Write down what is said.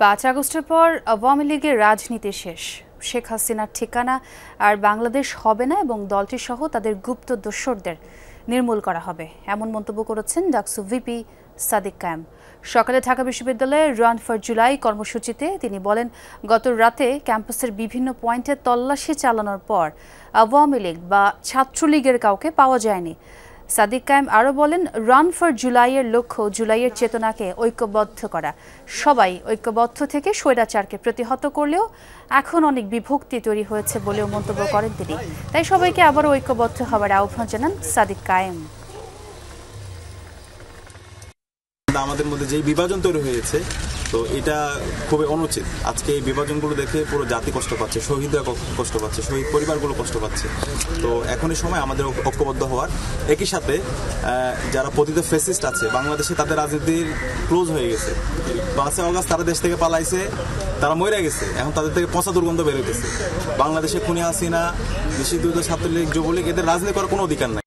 ৫ আগস্টের পর আওয়ামী লীগের রাজনীতি শেষ। শেখ হাসিনার ঠিকানা আর বাংলাদেশ হবে না এবং দলটি সহ তাদের গুপ্ত দোসরদের নির্মূল করা হবে, এমন মন্তব্য করেছেন ডাকসু ভিপি সাদিক কায়েম। সকালে ঢাকা বিশ্ববিদ্যালয়ে রান ফর জুলাই কর্মসূচিতে তিনি বলেন, গত রাতে ক্যাম্পাসের বিভিন্ন পয়েন্টে তল্লাশি চালানোর পর আওয়ামী লীগ বা ছাত্রলীগের কাউকে পাওয়া যায়নি। সাদিক কায়েম আরও বলেন, রান ফর জুলাইয়ের লক্ষ্য জুলাইয়ের চেতনাকে ঐক্যবদ্ধ করা। সবাই ঐক্যবদ্ধ থেকে স্বৈরাচারকে প্রতিহত করলেও এখন অনেক বিভক্তি তৈরি হয়েছে বলেও মন্তব্য করেন তিনি। তাই সবাইকে আবারও ঐক্যবদ্ধ হওয়ার আহ্বান জানান সাদিক কায়েম। আমাদের মধ্যে যে বিভাজন তৈরি হয়েছে, তো এটা খুবই অনুচিত। আজকে এই বিভাজনগুলো দেখে পুরো জাতি কষ্ট পাচ্ছে, শহীদরা কষ্ট পাচ্ছে, শহীদ পরিবারগুলো কষ্ট পাচ্ছে। তো এখনই সময় আমাদের ঐক্যবদ্ধ হওয়ার। একই সাথে যারা পতিত ফ্যাসিস্ট আছে বাংলাদেশে, তাদের রাজনীতির ক্লোজ হয়ে গেছে। ৫ আগস্ট তারা দেশ থেকে পালাইছে, তারা মরে গেছে, এখন তাদের থেকে পচা দুর্গন্ধ বেরোতেছে। বাংলাদেশে খুনি হাসিনা, নিষিদ্ধ ছাত্রলীগ, যুবলীগ, এদের রাজনীতি করার কোনো অধিকার নাই।